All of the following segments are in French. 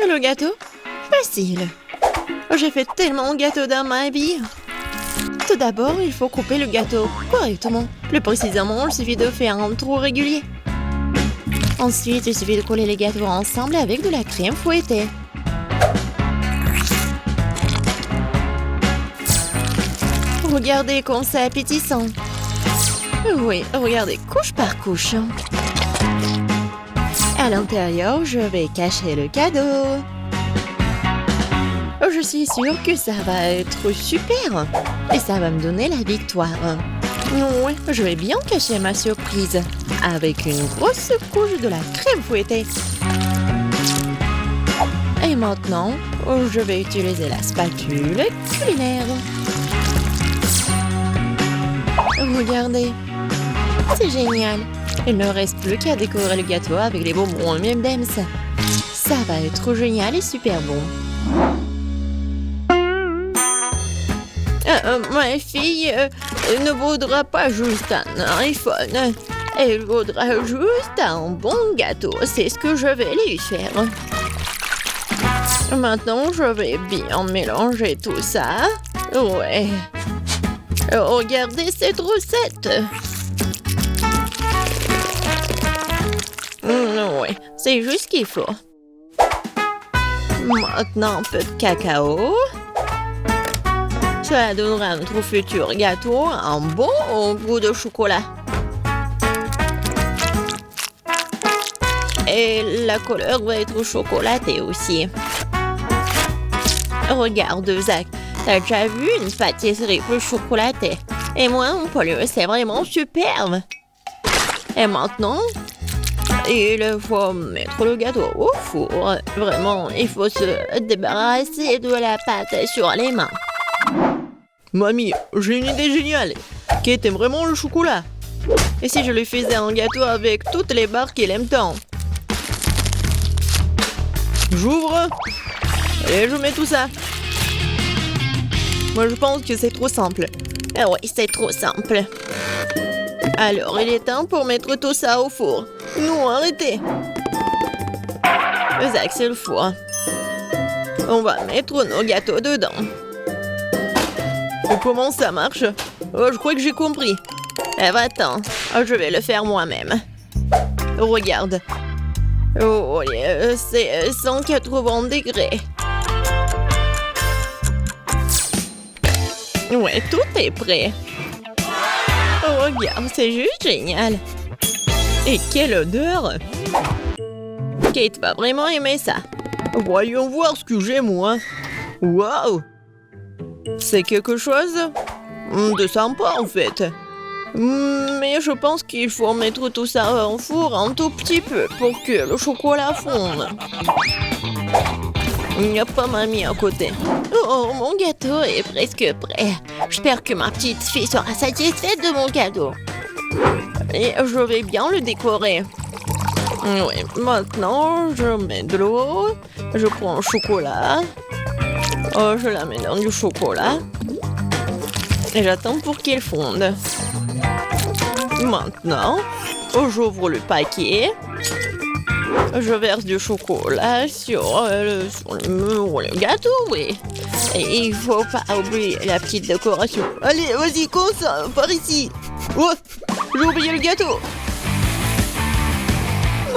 Le gâteau? Facile. J'ai fait tellement de gâteaux dans ma vie. Tout d'abord, il faut couper le gâteau correctement. Plus précisément, il suffit de faire un trou régulier. Ensuite, il suffit de coller les gâteaux ensemble avec de la crème fouettée. Regardez comme c'est appétissant. Oui, regardez, couche par couche. À l'intérieur, je vais cacher le cadeau. Je suis sûre que ça va être super. Et ça va me donner la victoire. Oui, je vais bien cacher ma surprise. Avec une grosse couche de la crème fouettée. Et maintenant, je vais utiliser la spatule culinaire. Regardez, c'est génial. Il ne reste plus qu'à décorer le gâteau avec les bonbons M&M's. Ça va être génial et super bon. Ma fille ne voudra pas juste un iPhone. Elle voudra juste un bon gâteau. C'est ce que je vais lui faire. Maintenant, je vais bien mélanger tout ça. Ouais. Regardez cette recette. Ouais, c'est juste ce qu'il faut. Maintenant, un peu de cacao. Ça donnera à notre futur gâteau un bon goût de chocolat. Et la couleur va être chocolatée aussi. Regarde, Zach, t'as déjà vu une pâtisserie plus chocolatée? Et moi, mon polio, c'est vraiment superbe. Et maintenant, il faut mettre le gâteau au four. Vraiment, il faut se débarrasser de la pâte sur les mains. Mamie, j'ai une idée géniale. Kate aime vraiment le chocolat. Et si je lui faisais un gâteau avec toutes les barres qu'il aime tant? J'ouvre et je mets tout ça. Moi, je pense que c'est trop simple. Ah oui, c'est trop simple. Alors, il est temps pour mettre tout ça au four. Non, arrêtez. Zach, c'est le four. On va mettre nos gâteaux dedans. Et comment ça marche? Oh, je crois que j'ai compris. Eh ben, attends, je vais le faire moi-même. Regarde. Oh, c'est 180 degrés. Ouais, tout est prêt. Oh, regarde, c'est juste génial. Et quelle odeur! Kate va vraiment aimer ça. Voyons voir ce que j'ai, moi. Waouh! C'est quelque chose de sympa, en fait. Mais je pense qu'il faut mettre tout ça en four un tout petit peu pour que le chocolat fonde. Il n'y a pas mamie à côté. Oh, mon gâteau est presque prêt. J'espère que ma petite fille sera satisfaite de mon cadeau. Et je vais bien le décorer. Oui, maintenant, je mets de l'eau. Je prends le chocolat. Oh, je la mets dans du chocolat. Et j'attends pour qu'il fonde. Maintenant, j'ouvre le paquet. Je verse du chocolat sur le gâteau, oui. Et il faut pas oublier la petite décoration. Allez, vas-y, commence ça, par ici. Oh, j'ai oublié le gâteau.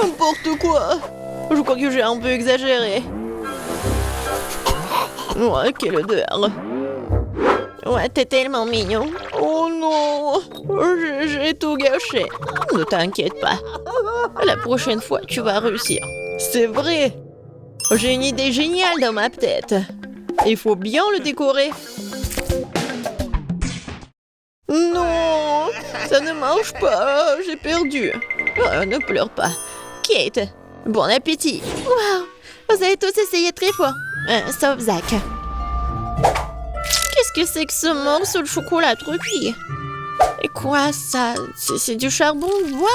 N'importe quoi. Je crois que j'ai un peu exagéré. Ouais, quelle odeur. Ouais, t'es tellement mignon. Oh non, j'ai tout gâché. Ne t'inquiète pas. La prochaine fois, tu vas réussir. C'est vrai. J'ai une idée géniale dans ma tête. Il faut bien le décorer. Non, ça ne marche pas. J'ai perdu. Oh, ne pleure pas. Kate, bon appétit. Waouh, vous avez tous essayé très fort. Sauf Zach. Qu'est-ce que c'est que ce morceau de chocolat trop cuit? Et quoi, ça? C'est du charbon de bois?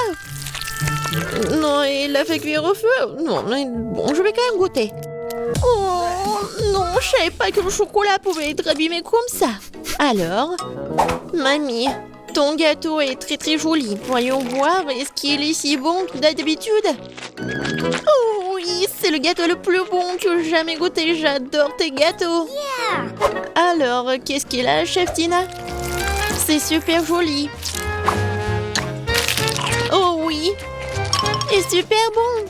Non, il l'a fait cuire au feu. Non, mais bon, je vais quand même goûter. Oh, non, je savais pas que le chocolat pouvait être abîmé comme ça. Alors, mamie, ton gâteau est très très joli. Voyons voir, est-ce qu'il est si bon que d'habitude? Oh oui, c'est le gâteau le plus bon que j'ai jamais goûté. J'adore tes gâteaux. Alors, qu'est-ce qu'il a, chef Tina? C'est super joli. Oh oui. Et super bon.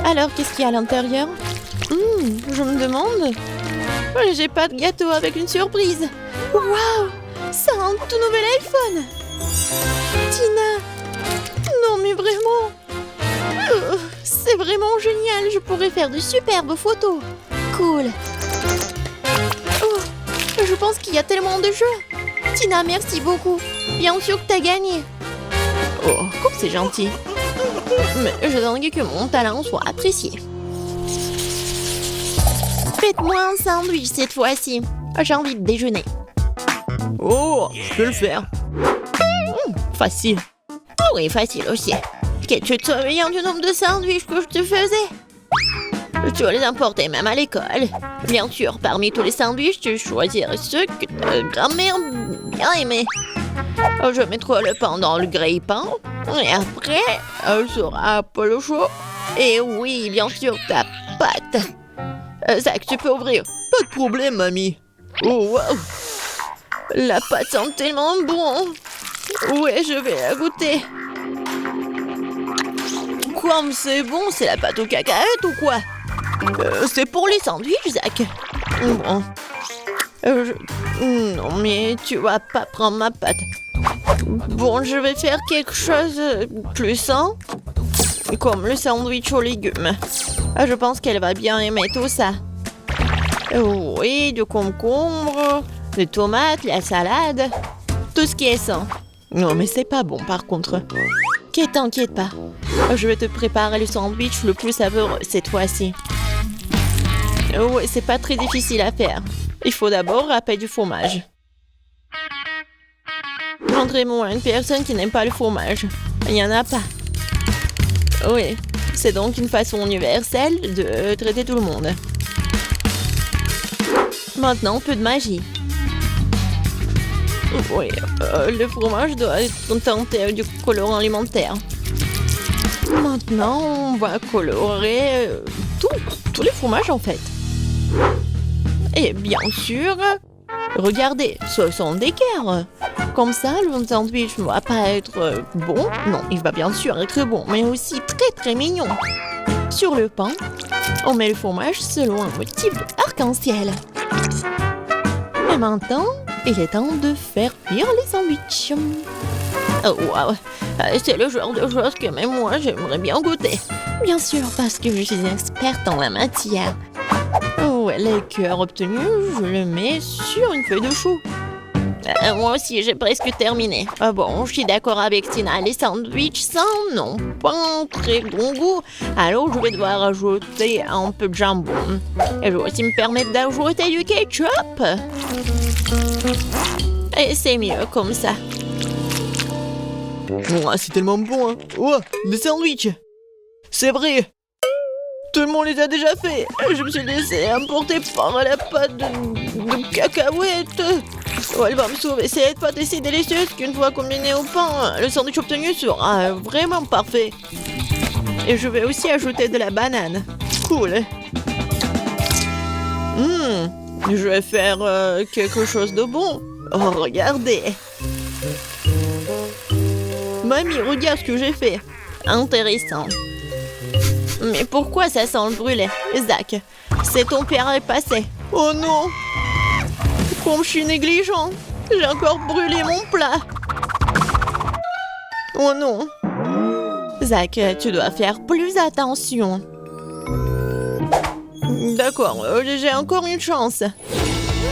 Alors, qu'est-ce qu'il y a à l'intérieur? Je me demande. J'ai pas de gâteau avec une surprise. Waouh! C'est un tout nouvel iPhone. Tina. Non, mais vraiment. C'est vraiment génial. Je pourrais faire de superbes photos. Cool. Oh, je pense qu'il y a tellement de jeux. Tina, merci beaucoup. Bien sûr que t'as gagné. Oh, comme c'est gentil. Mais j'attendais que mon talent soit apprécié. Faites-moi un sandwich cette fois-ci. J'ai envie de déjeuner. Oh, je peux le faire. Facile. Oui, facile aussi. Que tu te souviens du nombre de sandwichs que je te faisais? Tu les emportais même à l'école. Bien sûr, parmi tous les sandwichs, tu choisirais ceux que ta grand-mère bien aimait. Je mettrai le pain dans le grille-pain. Et après, elle sera pas le chaud. Et oui, bien sûr, ta pâte. Zach, tu peux ouvrir. Pas de problème, mamie. Oh, waouh. La pâte sent tellement bon. Ouais, je vais la goûter. Comme c'est bon, c'est la pâte aux cacahuètes ou quoi? C'est pour les sandwichs, Zach. Bon. Non, mais tu vas pas prendre ma pâte. Bon, je vais faire quelque chose de plus sain. Comme le sandwich aux légumes. Je pense qu'elle va bien aimer tout ça. Oui, du concombre, des tomates, la salade. Tout ce qui est sain. Non, mais c'est pas bon par contre. T'inquiète pas. Je vais te préparer le sandwich le plus savoureux cette fois-ci. Ouais, c'est pas très difficile à faire. Il faut d'abord râper du fromage. Montrez-moi une personne qui n'aime pas le fromage. Il n'y en a pas. Oui, c'est donc une façon universelle de traiter tout le monde. Maintenant, peu de magie. Oui, le fromage doit être teinté du colorant alimentaire. Maintenant, on va colorer tous les fromages en fait. Et bien sûr, regardez, ce sont des cœurs. Comme ça, le sandwich ne va pas être bon. Non, il va bien sûr être bon, mais aussi très très mignon. Sur le pain, on met le fromage selon un motif arc-en-ciel. Et maintenant, il est temps de faire cuire les sandwichs. Oh waouh, c'est le genre de choses que même moi j'aimerais bien goûter. Bien sûr, parce que je suis experte en la matière. Ouais, les cœurs obtenus, je les mets sur une feuille de chou. Moi aussi, j'ai presque terminé. Bon, je suis d'accord avec Tina, les sandwichs sans n'ont pas un très bon goût. Alors, je vais devoir ajouter un peu de jambon. Et je vais aussi me permettre d'ajouter du ketchup. Et c'est mieux comme ça. Oh, c'est tellement bon, hein. Oh, des sandwichs. C'est vrai. Tout le monde les a déjà fait. Je me suis laissé emporter par la pâte de cacahuètes. Oh, elle va me sauver. Cette pâte est si délicieuse qu'une fois combinée au pain, le sandwich obtenu sera vraiment parfait. Et je vais aussi ajouter de la banane. Cool. Je vais faire quelque chose de bon. Oh, regardez. Mamie, regarde ce que j'ai fait. Intéressant. Mais pourquoi ça sent le brûlé? Zach, c'est ton père est passé. Oh non! Comme je suis négligent, j'ai encore brûlé mon plat. Oh non! Zach, tu dois faire plus attention. D'accord, j'ai encore une chance.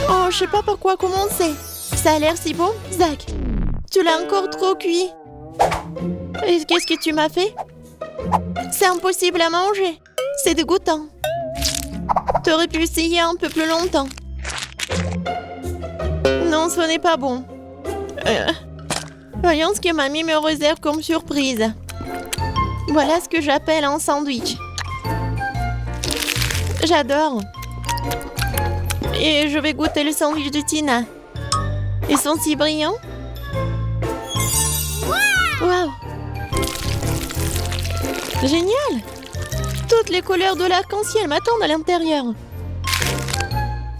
Oh, je sais pas par quoi commencer. Ça a l'air si bon, Zach. Tu l'as encore trop cuit. Et qu'est-ce que tu m'as fait? C'est impossible à manger. C'est dégoûtant. T'aurais pu essayer un peu plus longtemps. Non, ce n'est pas bon. Voyons ce que mamie me réserve comme surprise. Voilà ce que j'appelle un sandwich. J'adore. Et je vais goûter le sandwich de Tina. Ils sont si brillants. Waouh! Génial! Toutes les couleurs de l'arc-en-ciel m'attendent à l'intérieur.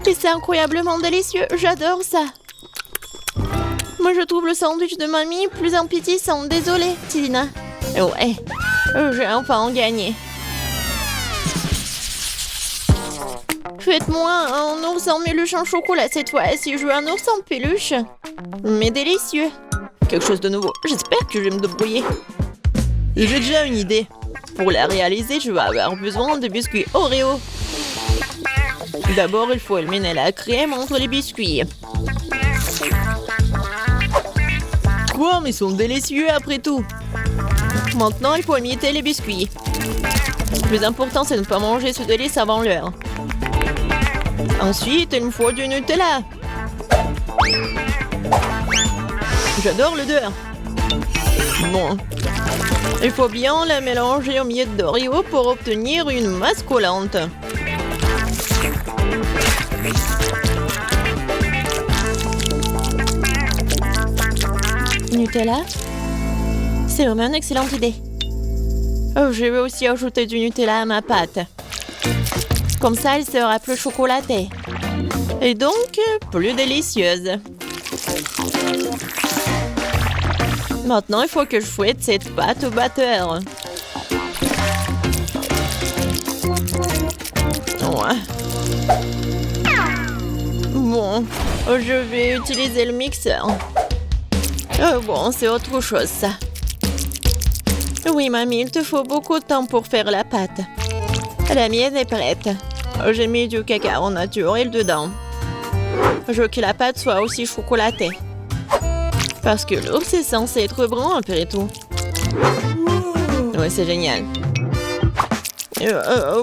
Et c'est incroyablement délicieux, j'adore ça. Moi, je trouve le sandwich de mamie plus appétissant. Désolée, Tina. Ouais, j'ai enfin gagné. Faites-moi un ours en peluche en chocolat cette fois-ci. Je veux un ours en peluche. Mais délicieux. Quelque chose de nouveau. J'espère que je vais me débrouiller. Et j'ai déjà une idée. Pour la réaliser, je vais avoir besoin de biscuits Oreo. D'abord, il faut éliminer la crème entre les biscuits. Quoi, mais ils sont délicieux après tout. Maintenant, il faut imiter les biscuits. Le plus important, c'est de ne pas manger ce délice avant l'heure. Ensuite, il me faut du Nutella. J'adore l'odeur. Bon. Il faut bien la mélanger aux miettes d'Oreo pour obtenir une masse collante. Nutella? C'est vraiment une excellente idée. Oh, je vais aussi ajouter du Nutella à ma pâte. Comme ça, elle sera plus chocolatée. Et donc, plus délicieuse. Maintenant, il faut que je fouette cette pâte au batteur. Ouais. Bon, je vais utiliser le mixeur. Bon, c'est autre chose, ça. Oui, mamie, il te faut beaucoup de temps pour faire la pâte. La mienne est prête. J'ai mis du cacao naturel dedans. Je veux que la pâte soit aussi chocolatée. Parce que l'ours est censé être brun après tout. Oui, c'est génial.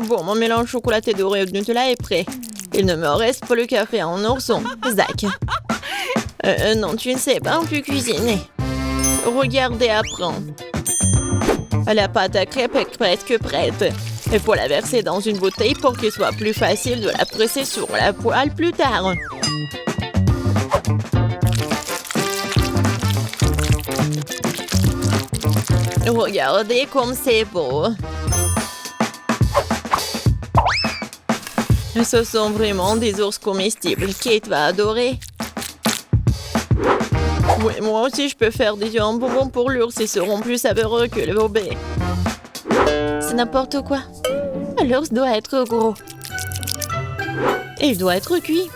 Bon, mon mélange chocolaté d'Oreo de Nutella est prêt. Il ne me reste pas le café en ourson. Zach. Non, tu ne sais pas plus cuisiner. Regardez, apprends. La pâte à crêpes est presque prête. Il faut la verser dans une bouteille pour qu'il soit plus facile de la presser sur la poêle plus tard. Regardez comme c'est beau. Ce sont vraiment des ours comestibles. Kate va adorer. Oui, moi aussi, je peux faire des bonbons pour l'ours. Ils seront plus savoureux que le bébé. C'est n'importe quoi. L'ours doit être gros. Et il doit être cuit.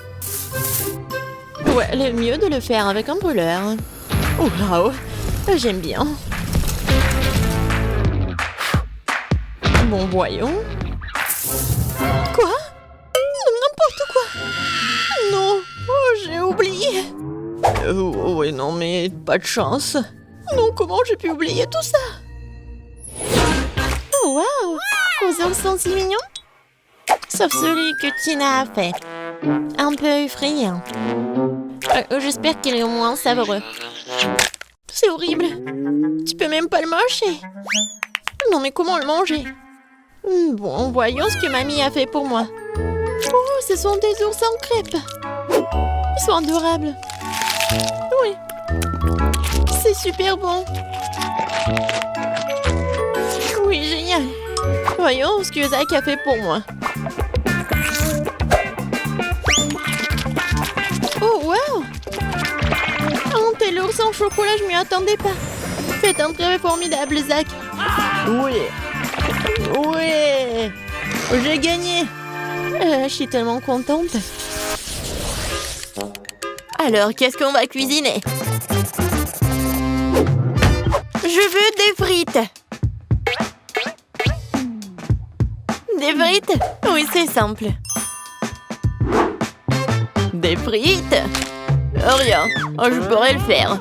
Ouais, le mieux de le faire avec un brûleur. Oh là, j'aime bien. Bon, voyons. Quoi? N'importe quoi. Non, j'ai oublié. Oui, non, mais pas de chance. Non, comment j'ai pu oublier tout ça? Oh, waouh! Vos ours sont si mignons. Sauf celui que Tina a fait. Un peu effrayant. J'espère qu'il est au moins savoureux. C'est horrible. Tu peux même pas le mâcher. Non, mais comment le manger? Bon, voyons ce que mamie a fait pour moi. Oh, ce sont des ours en crêpes. Ils sont adorables. Oui. C'est super bon. Oui, génial. Voyons ce que Zach a fait pour moi. Oh, wow! Un tel ours en chocolat, je m'y attendais pas. Faites un travail formidable, Zach. Oui. Oui. J'ai gagné. Je suis tellement contente. Alors, qu'est-ce qu'on va cuisiner? Je veux des frites. Des frites? Oui, c'est simple. Des frites? Rien. Je pourrais le faire.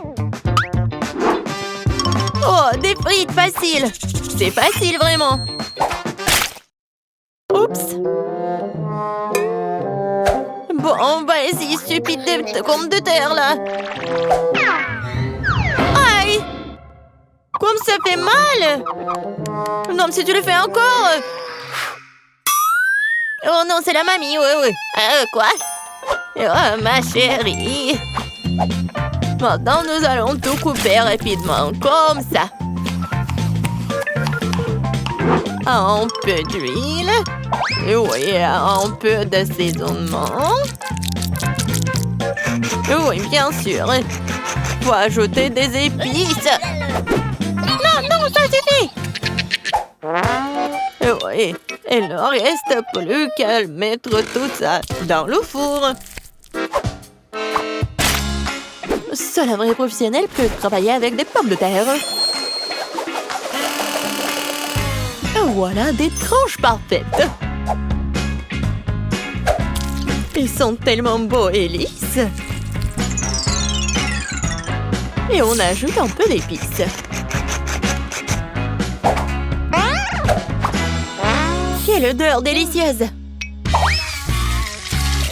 Oh, des frites, facile. C'est facile, vraiment. Oups. Bon, on va essayer stupide de pommes de terre, là. Aïe! Comme ça fait mal! Non, mais si tu le fais encore... Oh non, c'est la mamie, oui. Quoi? Oh, ma chérie. Maintenant, nous allons tout couper rapidement, comme ça. Un peu d'huile. Oui, un peu d'assaisonnement. Oui, bien sûr. Faut ajouter des épices. Non, ça suffit. Oui, il ne reste plus qu'à mettre tout ça dans le four. Seul un vrai professionnel peut travailler avec des pommes de terre. Voilà des tranches parfaites. Ils sont tellement beaux et lisses. Et on ajoute un peu d'épices. Quelle odeur délicieuse!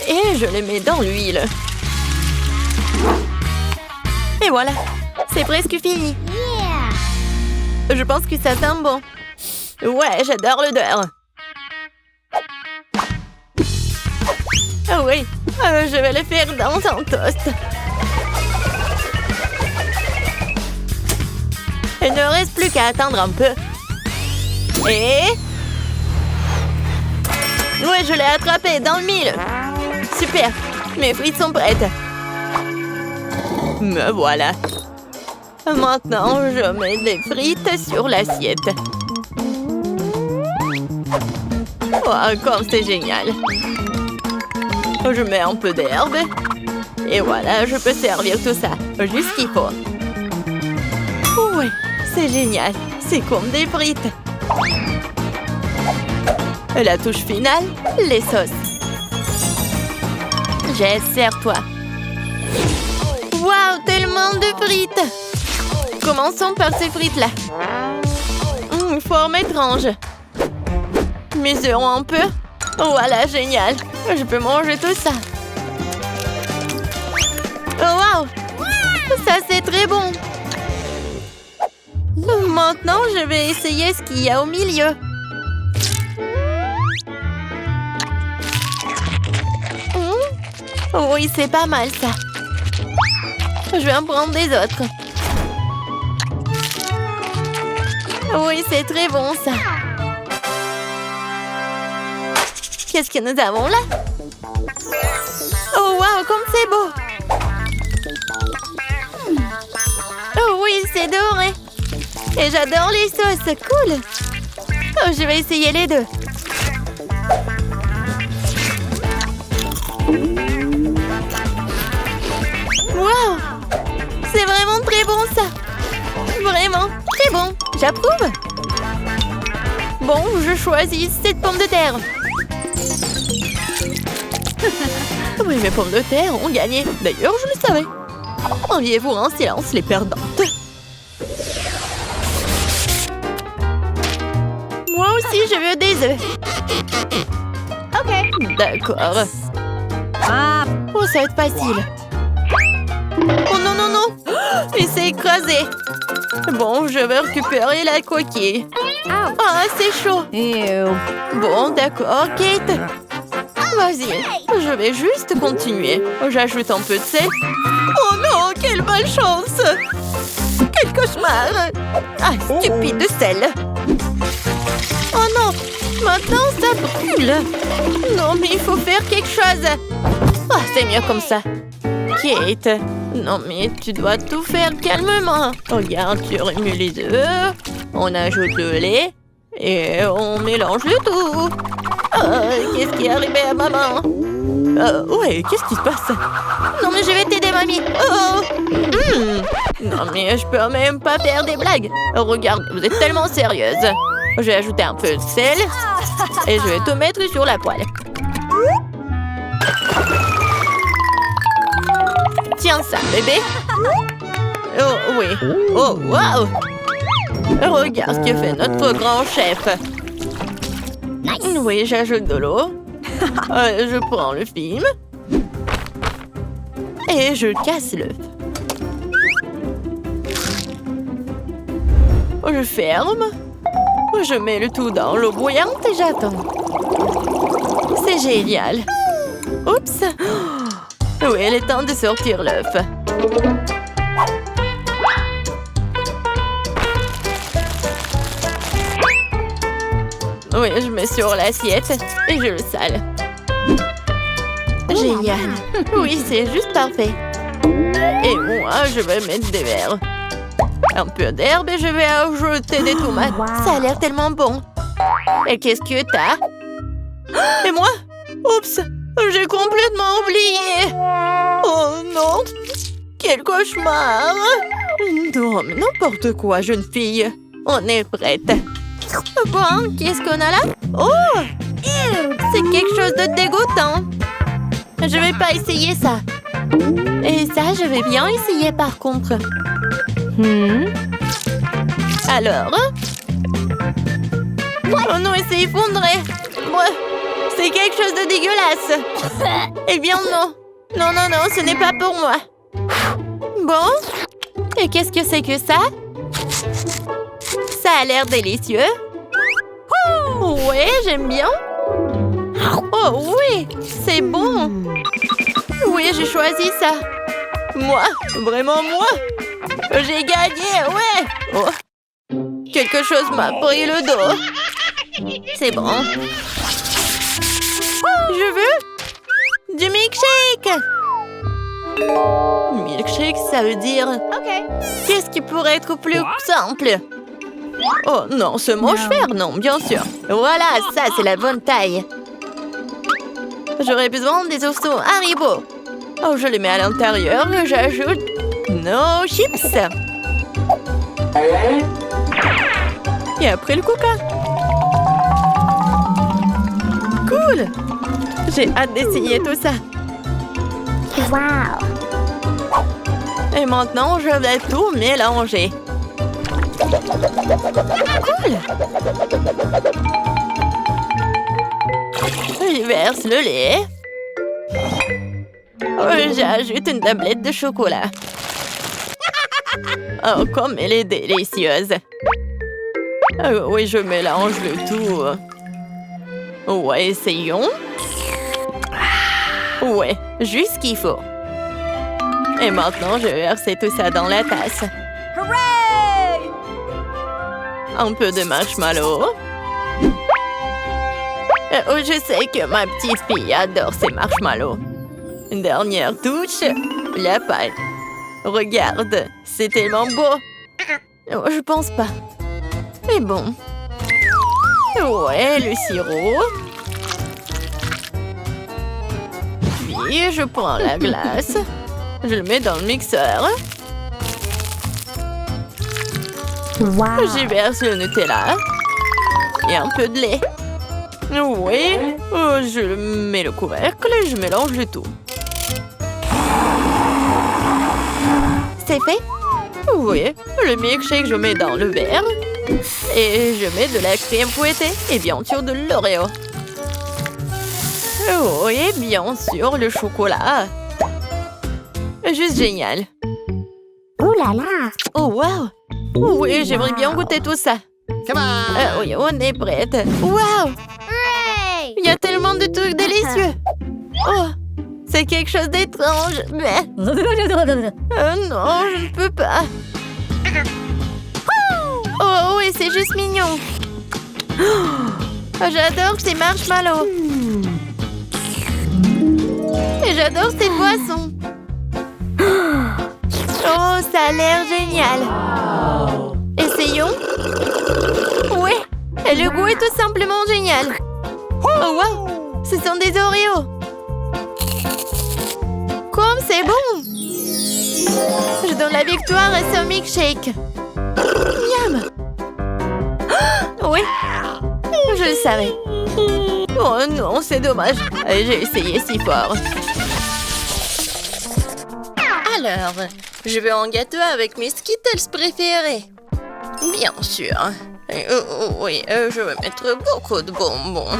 Et je les mets dans l'huile. Et voilà, c'est presque fini. Je pense que ça sent bon. Ouais, j'adore l'odeur. Oui, je vais le faire dans un toast. Il ne reste plus qu'à attendre un peu. Et... ouais, je l'ai attrapé dans le mille. Super, mes frites sont prêtes. Me voilà. Maintenant, je mets les frites sur l'assiette. Oh, comme c'est génial. Je mets un peu d'herbe. Et voilà, je peux servir tout ça. Juste qu'il faut. Oui, c'est génial. C'est comme des frites. La touche finale, les sauces. Jess, sers-toi. Waouh, tellement de frites. Commençons par ces frites-là. Forme étrange. Mesurons un peu. Voilà, génial. Je peux manger tout ça. Oh, waouh! Ça, c'est très bon. Maintenant, je vais essayer ce qu'il y a au milieu. Oui, c'est pas mal, ça. Je vais en prendre des autres. Oui, c'est très bon, ça. Qu'est-ce que nous avons là? Oh, waouh, comme c'est beau! Oh oui, c'est doré! Et j'adore les sauces, cool! Oh, je vais essayer les deux. Waouh! C'est vraiment très bon, ça! Vraiment, très bon! J'approuve! Bon, je choisis cette pomme de terre. Oui, mes pommes de terre ont gagné. D'ailleurs, je le savais. Enviez-vous en silence les perdantes. Moi aussi, je veux des œufs. Ok. D'accord. Oh, ça va être facile. Oh non, non, non. Il s'est écrasé. Bon, je vais récupérer la coquille. Ah, c'est chaud. Bon, d'accord, Kate. Vas-y, je vais juste continuer. J'ajoute un peu de sel. Oh non, quelle malchance! Quel cauchemar! Ah, stupide de sel! Oh non, maintenant ça brûle! Non, mais il faut faire quelque chose! Ah, c'est mieux comme ça. Kate, non mais tu dois tout faire calmement. Regarde, tu remues les œufs, on ajoute le lait et on mélange le tout. Qu'est-ce qui est arrivé à maman? Ouais, qu'est-ce qui se passe? Non, mais je vais t'aider, mamie. Non, mais je peux même pas faire des blagues. Regarde, vous êtes tellement sérieuse. Je vais ajouter un peu de sel et je vais tout mettre sur la poêle. Tiens ça, bébé. Oh, oui. Oh, waouh! Regarde ce que fait notre grand chef. Oui, j'ajoute de l'eau. Je prends le film. Et je casse l'œuf. Je ferme. Je mets le tout dans l'eau bouillante et j'attends. C'est génial. Oups. Oui, il est temps de sortir l'œuf. Oui, je mets sur l'assiette et je le sale. Génial. Oui, c'est juste parfait. Et moi, je vais mettre des verres. Un peu d'herbe et je vais ajouter des tomates. Ça a l'air tellement bon. Et qu'est-ce que t'as? Et moi? Oups, j'ai complètement oublié. Oh non, quel cauchemar. Non, mais n'importe quoi, jeune fille. On est prête. Bon, qu'est-ce qu'on a là? Oh! C'est quelque chose de dégoûtant. Je vais pas essayer ça. Et ça, je vais bien essayer par contre. Alors? Oh non, il s'est effondré. C'est quelque chose de dégueulasse. Eh bien non. Non, non, non, ce n'est pas pour moi. Bon. Et qu'est-ce que c'est que ça? Ça a l'air délicieux. Ouais, j'aime bien. Oh oui, c'est bon. Oui, j'ai choisi ça. Moi, vraiment moi. J'ai gagné, ouais. Oh. Quelque chose m'a pris le dos. C'est bon. Je veux du milkshake. Milkshake, ça veut dire... Qu'est-ce qui pourrait être plus simple? Oh non, ce mâche-fer, non, bien sûr. Voilà, ça, c'est la bonne taille. J'aurais besoin des ossements Haribo. Oh, je les mets à l'intérieur et j'ajoute nos chips. Et après le coca. Cool. J'ai hâte d'essayer tout ça. Wow! Et maintenant, je vais tout mélanger. Cool! Je verse le lait. J'ajoute une tablette de chocolat. Oh, comme elle est délicieuse. Oui, je mélange le tout. Ouais, essayons. Ouais, juste ce qu'il faut. Et maintenant, je vais verser tout ça dans la tasse. Hooray! Un peu de marshmallow. Oh, je sais que ma petite fille adore ces marshmallows. Une dernière touche, la pâte. Regarde, c'est tellement beau. Oh, je pense pas. Mais bon. Ouais, le sirop. Puis, je prends la glace. Je le mets dans le mixeur. Wow! J'y verse le Nutella. Et un peu de lait. Oui. Je mets le couvercle et je mélange le tout. C'est fait? Oui. Le milkshake, je mets dans le verre. Et je mets de la crème fouettée et bien sûr de l'Oreo. Oui, bien sûr, le chocolat. Juste génial. Ouh là là! Oh, wow! Oui, j'aimerais bien goûter tout ça. Come on! Oui, on est prête. Wow! Hooray! Il y a tellement de trucs délicieux. Oh, c'est quelque chose d'étrange. Mais... non, je ne peux pas. Oh, oui, c'est juste mignon. Oh, j'adore ces marshmallows. Et j'adore ces boissons. Oh, ça a l'air génial. Essayons. Oui, et le goût est tout simplement génial. Oh, wow, ce sont des Oreos. Comme c'est bon. Je donne la victoire à ce milkshake. Miam. Oui, je le savais. Oh non, c'est dommage. J'ai essayé si fort. Alors, je vais en gâteau avec mes Skittles préférés. Bien sûr. Oui, je vais mettre beaucoup de bonbons.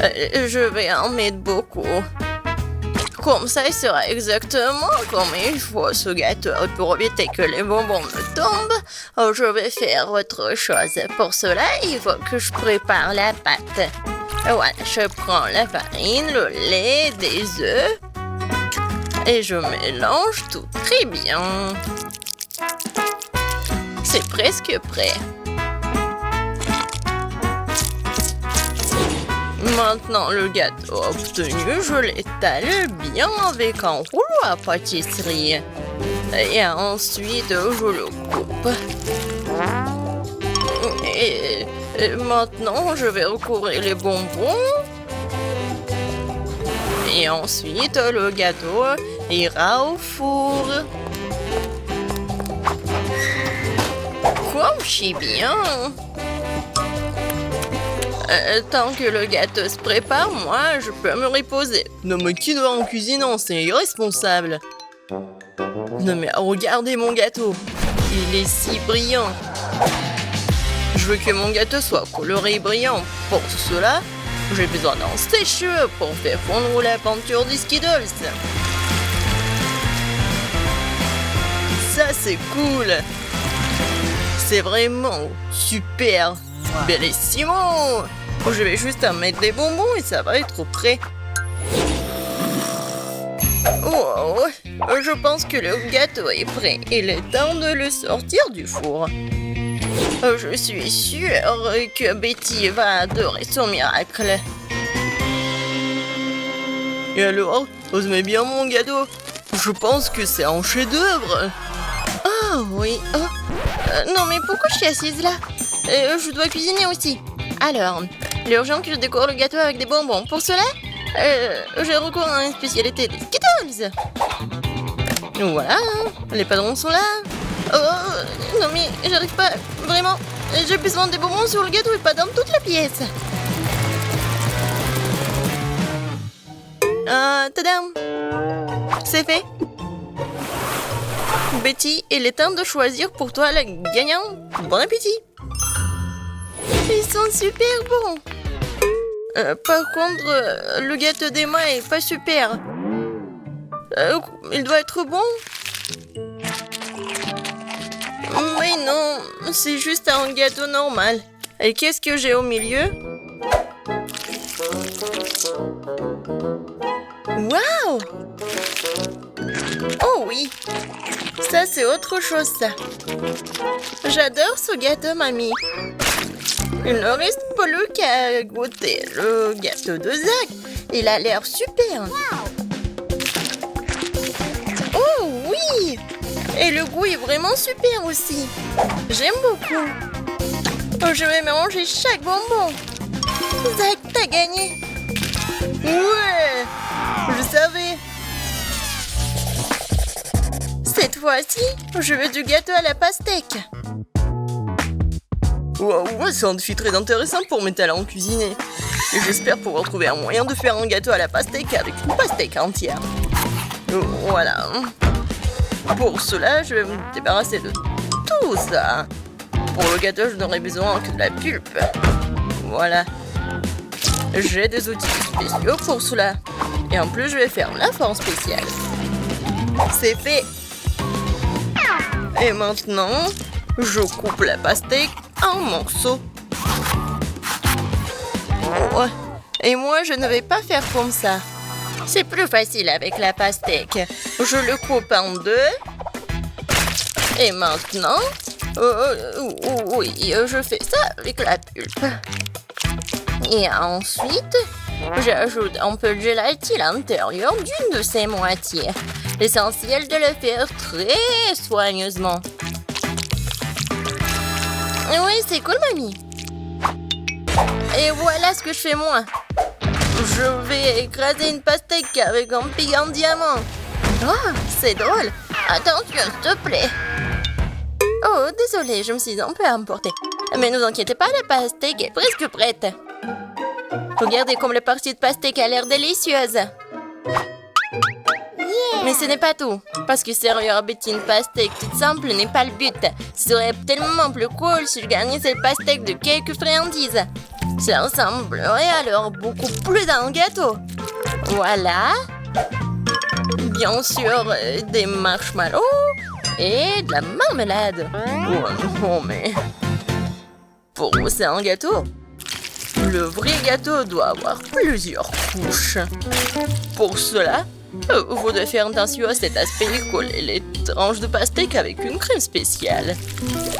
Je vais en mettre beaucoup. Comme ça, il sera exactement comme il faut ce gâteau. Pour éviter que les bonbons me tombent, je vais faire autre chose. Pour cela, il faut que je prépare la pâte. Voilà, je prends la farine, le lait, des œufs. Et je mélange tout très bien. C'est presque prêt. Maintenant, le gâteau obtenu, je l'étale bien avec un rouleau à pâtisserie. Et ensuite, je le coupe. Et maintenant, je vais recouvrir les bonbons. Et ensuite, le gâteau ira au four. Couchez bien. Tant que le gâteau se prépare, moi, je peux me reposer. Non mais qui doit en cuisinant, c'est irresponsable. Non mais regardez mon gâteau. Il est si brillant. Je veux que mon gâteau soit coloré et brillant. Pour cela, j'ai besoin d'un sèche-cheveux pour faire fondre la peinture du Skittles. Ça, c'est cool. C'est vraiment super. Bellissimo. Je vais juste mettre des bonbons et ça va être prêt. Oh, je pense que le gâteau est prêt. Il est temps de le sortir du four. Je suis sûre que Betty va adorer son miracle. Et alors, vous aimez bien mon gâteau? Je pense que c'est un chef-d'œuvre. Ah oui. Non mais pourquoi je suis assise là? Je dois cuisiner aussi. Alors, il est urgent que je décore le gâteau avec des bonbons. Pour cela, j'ai recours à une spécialité des Skittles. Voilà, les padrons sont là. Oh, non mais j'arrive pas, vraiment. J'ai besoin des bonbons sur le gâteau et pas dans toute la pièce. Tadam! C'est fait. Betty, il est temps de choisir pour toi la gagnante. Bon appétit! Ils sont super bons. Par contre, le gâteau d'Emma est pas super. Il doit être bon. Mais non, c'est juste un gâteau normal. Et qu'est-ce que j'ai au milieu? Waouh! Oh oui! Ça, c'est autre chose, ça. J'adore ce gâteau, mamie. Il ne reste plus qu'à goûter le gâteau de Zach. Il a l'air super. Oh oui! Et le goût est vraiment super aussi. J'aime beaucoup. Je vais manger chaque bonbon. Zach, t'as gagné. Ouais! Je savais. Cette fois-ci, je veux du gâteau à la pastèque. Wow, c'est un défi très intéressant pour mes talents en cuisiner. Et j'espère pouvoir trouver un moyen de faire un gâteau à la pastèque avec une pastèque entière. Voilà. Pour cela, je vais me débarrasser de tout ça. Pour le gâteau, je n'aurai besoin que de la pulpe. Voilà. J'ai des outils spéciaux pour cela. Et en plus, je vais faire la forme spéciale. C'est fait. Et maintenant, je coupe la pastèque en morceaux. Oh, et moi, je ne vais pas faire comme ça. C'est plus facile avec la pastèque. Je le coupe en deux. Et maintenant, oui, je fais ça avec la pulpe. Et ensuite, j'ajoute un peu de gélatine à l'intérieur d'une de ces moitiés. L'essentiel de le faire très soigneusement. Oui, c'est cool, mamie. Et voilà ce que je fais moi. Je vais écraser une pastèque avec un pic en diamant. Oh, c'est drôle. Attention, s'il te plaît. Oh, désolée, je me suis un peu emportée. Mais ne vous inquiétez pas, la pastèque est presque prête. Regardez comme la partie de pastèque a l'air délicieuse. Mais ce n'est pas tout. Parce que servir à Betty une pastèque toute simple n'est pas le but. Ce serait tellement plus cool si je gagnais cette pastèque de quelques friandises. Ça ressemblerait alors beaucoup plus à un gâteau. Voilà. Bien sûr, des marshmallows et de la marmelade. Oh non, mais... Pour vous, c'est un gâteau. Le vrai gâteau doit avoir plusieurs couches. Pour cela, Vous devez faire attention à cet aspect et coller les tranches de pastèque avec une crème spéciale.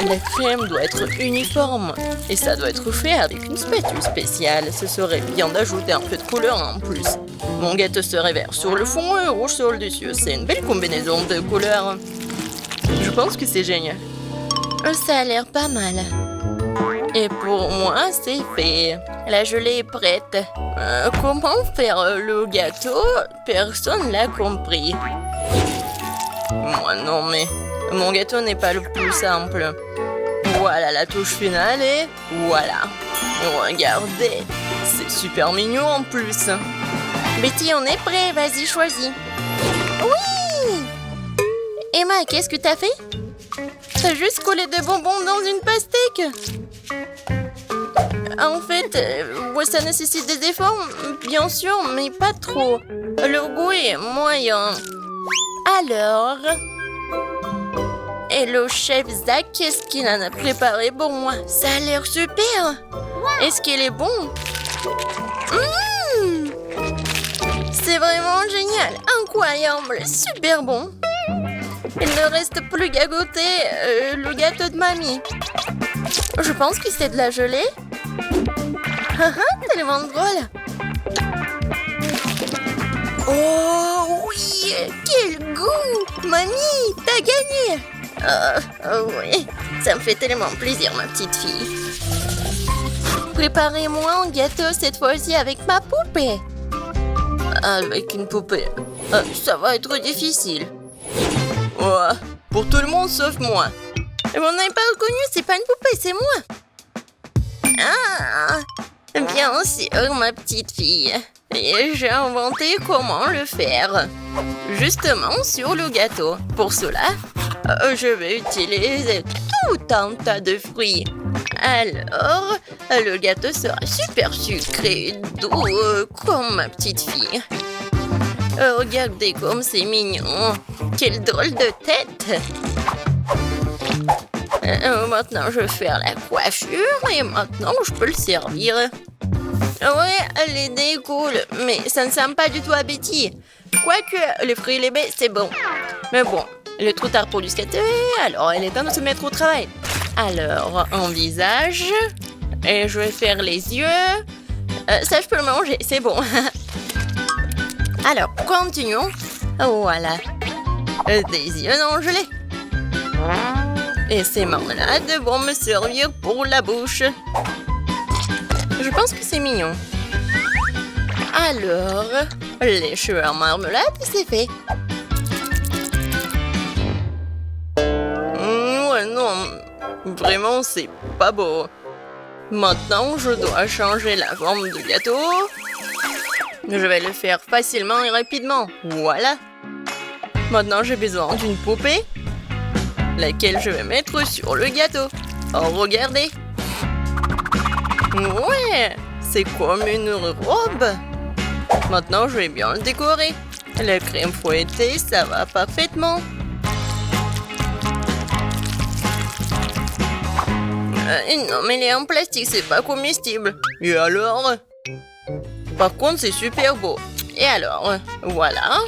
La crème doit être uniforme et ça doit être fait avec une spatule spéciale. Ce serait bien d'ajouter un peu de couleur en plus. Mon gâteau serait vert sur le fond et rouge sur le dessus. C'est une belle combinaison de couleurs. Je pense que c'est génial. Ça a l'air pas mal. Et pour moi, c'est fait. La gelée est prête. Comment faire le gâteau? Personne l'a compris. Moi non, mais mon gâteau n'est pas le plus simple. Voilà la touche finale et voilà. Regardez, c'est super mignon en plus. Betty, on est prêt, vas-y, choisis. Oui! Emma, qu'est-ce que t'as fait? T'as juste collé des bonbons dans une pastèque. En fait, ça nécessite des efforts, bien sûr, mais pas trop. Le goût est moyen. Alors... Et le chef Zach, qu'est-ce qu'il en a préparé pour moi? Ça a l'air super. Est-ce qu'il est bon? C'est vraiment génial, incroyable, super bon. Il ne reste plus qu'à goûter le gâteau de mamie. Je pense que c'est de la gelée. Tellement drôle. Oh oui, quel goût! Mamie, t'as gagné! Oui, ça me fait tellement plaisir, ma petite fille. Préparez-moi un gâteau cette fois-ci avec ma poupée. Avec une poupée, ça va être difficile. Ouais, pour tout le monde sauf moi. Vous n'avez pas reconnu, c'est pas une poupée, c'est moi. Ah, bien sûr, ma petite fille. Et j'ai inventé comment le faire. Justement sur le gâteau. Pour cela, je vais utiliser tout un tas de fruits. Alors, le gâteau sera super sucré, doux, comme ma petite fille. Regardez comme c'est mignon. Quelle drôle de tête. Maintenant, je vais faire la coiffure et maintenant, je peux le servir. Ouais, l'idée est cool, mais ça ne sent pas du tout à Betty. Quoique, les fruits et les baies, c'est bon. Mais bon, il est trop tard pour du skater, alors il est temps de se mettre au travail. Alors, un visage, et je vais faire les yeux. Ça, je peux le manger, c'est bon. Alors, continuons. Voilà. Des yeux non gelés. Et ces marmelades vont me servir pour la bouche. Je pense que c'est mignon. Alors, les cheveux en marmelade, c'est fait. Ouais, non, vraiment, c'est pas beau. Maintenant, je dois changer la forme du gâteau. Je vais le faire facilement et rapidement. Voilà. Maintenant, j'ai besoin d'une poupée, laquelle je vais mettre sur le gâteau. Oh, regardez. Ouais, c'est comme une robe. Maintenant, je vais bien le décorer. La crème fouettée, ça va parfaitement. Non, mais elle est en plastique, c'est pas comestible. Et alors? Par contre, c'est super beau. Et alors, voilà.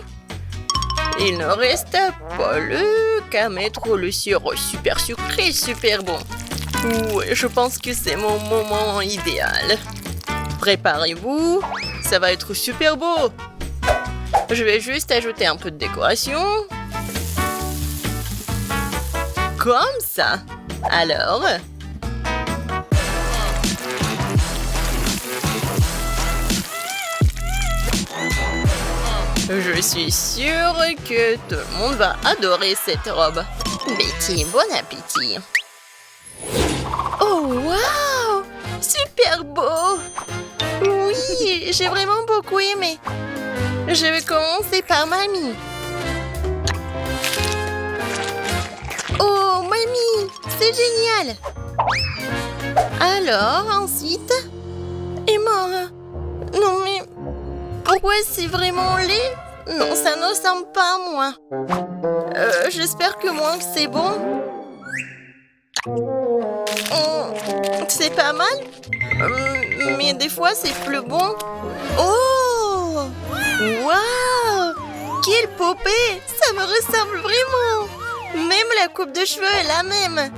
Il ne reste plus qu'à mettre le sirop super sucré, super bon. Ouais, je pense que c'est mon moment idéal. Préparez-vous, ça va être super beau. Je vais juste ajouter un peu de décoration. Comme ça. Alors... Je suis sûre que tout le monde va adorer cette robe. Betty, bon appétit. Oh, waouh! Super beau! Oui, j'ai vraiment beaucoup aimé. Je vais commencer par mamie. Oh, mamie, c'est génial! Alors, ensuite... Emma... Non, mais... Pourquoi c'est vraiment laid? Non, ça ne ressemble pas à moi. J'espère que moi, c'est bon. C'est pas mal. Mais des fois, c'est plus bon. Oh! Waouh! Quelle poupée! Ça me ressemble vraiment! Même la coupe de cheveux est la même!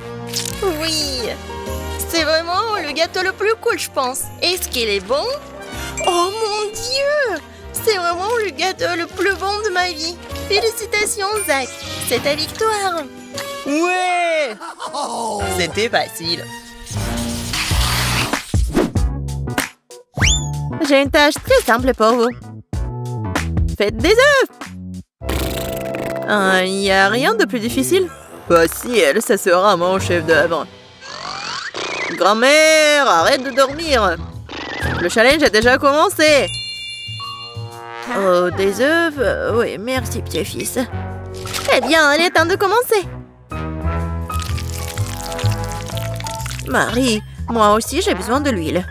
Oui! C'est vraiment le gâteau le plus cool, je pense. Est-ce qu'il est bon? Oh mon Dieu! C'est vraiment le gâteau le plus bon de ma vie! Félicitations, Zach! C'est ta victoire! Ouais! C'était facile. J'ai une tâche très simple pour vous. Faites des œufs! Il n'y a rien de plus difficile? Facile, ça sera mon chef-d'œuvre. Grand-mère, arrête de dormir. Le challenge a déjà commencé. Oh, des œufs? Oui, merci, petit-fils. Eh bien, il est temps de commencer. Marie, moi aussi j'ai besoin de l'huile.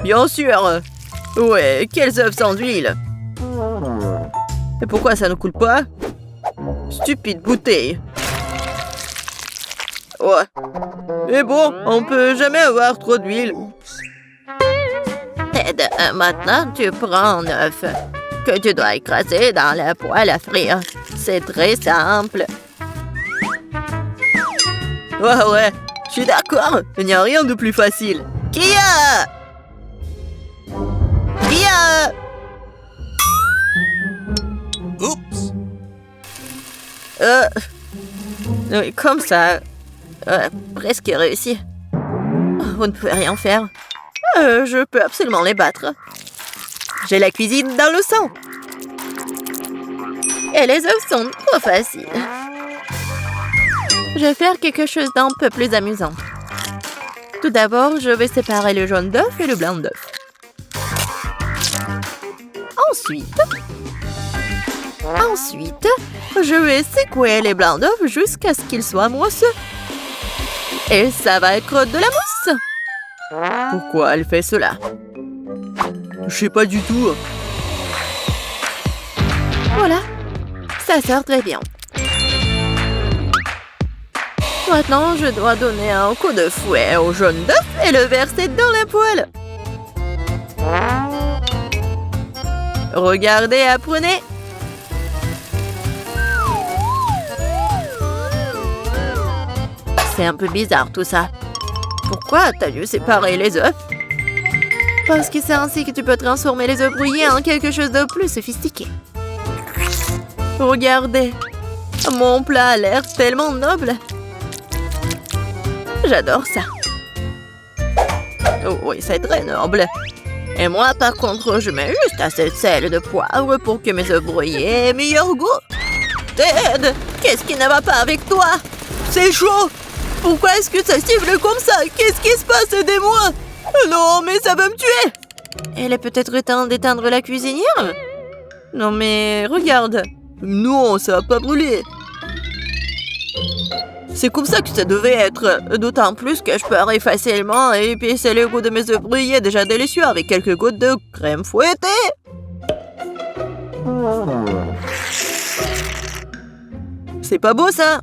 Bien sûr. Ouais, quels œufs sans huile? Et pourquoi ça ne coule pas? Stupide bouteille. Ouais. Mais bon, on peut jamais avoir trop d'huile. Ted, maintenant tu prends un œuf que tu dois écraser dans la poêle à frire. C'est très simple. Ouais, je suis d'accord. Il n'y a rien de plus facile. Kia! Oups! Oui, comme ça. Presque réussi. Vous ne pouvez rien faire. Je peux absolument les battre. J'ai la cuisine dans le sang. Et les œufs sont trop faciles. Je vais faire quelque chose d'un peu plus amusant. Tout d'abord, je vais séparer le jaune d'œuf et le blanc d'œuf. Ensuite, je vais secouer les blancs d'œuf jusqu'à ce qu'ils soient mousseux. Et ça va être de la mousse. Pourquoi elle fait cela? Je sais pas du tout. Voilà, ça sort très bien. Maintenant, je dois donner un coup de fouet au jaune d'œuf et le verser dans la poêle. Regardez, apprenez. C'est un peu bizarre tout ça. Pourquoi t'as dû séparer les œufs? Parce que c'est ainsi que tu peux transformer les œufs brouillés en quelque chose de plus sophistiqué. Regardez, mon plat a l'air tellement noble. J'adore ça. Oh, oui, c'est très noble. Et moi, par contre, je mets juste assez de sel et de poivre pour que mes œufs brouillés aient meilleur goût. Ted, qu'est-ce qui ne va pas avec toi? C'est chaud. Pourquoi est-ce que ça siffle comme ça? Qu'est-ce qui se passe? Aidez-moi! Non, mais ça va me tuer! Elle est peut-être temps d'éteindre la cuisinière? Non, mais regarde. Non, ça va pas brûler. C'est comme ça que ça devait être. D'autant plus que je peux facilement épicer le goût de mes œufs brouillés déjà délicieux avec quelques gouttes de crème fouettée. C'est pas beau, ça?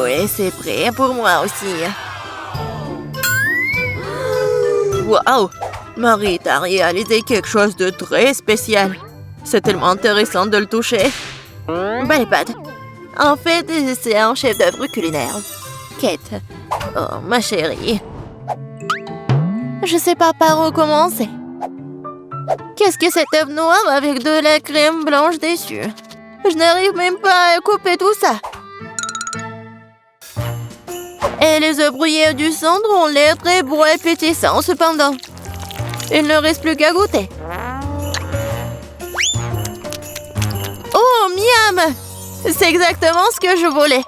Oui, c'est prêt pour moi aussi. Waouh! Marie, t'as réalisé quelque chose de très spécial. C'est tellement intéressant de le toucher. Belle pâte. En fait, c'est un chef-d'œuvre culinaire. Kate. Oh, ma chérie. Je sais pas par où commencer. Qu'est-ce que cet œuf noir avec de la crème blanche dessus? Je n'arrive même pas à couper tout ça. Et les œufs brouillés du centre ont l'air très beaux et pétissants cependant. Il ne reste plus qu'à goûter. Oh, miam! C'est exactement ce que je voulais.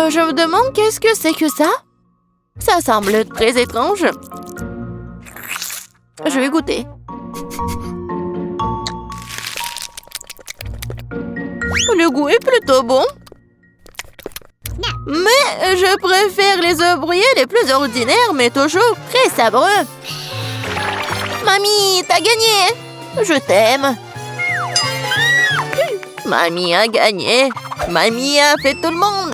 Je me demande qu'est-ce que c'est que ça? Ça semble très étrange. Je vais goûter. Le goût est plutôt bon. Mais je préfère les œufs brouillés les plus ordinaires, mais toujours très savoureux. Mamie, t'as gagné! Je t'aime. Mamie a gagné. Mamie a fait tout le monde.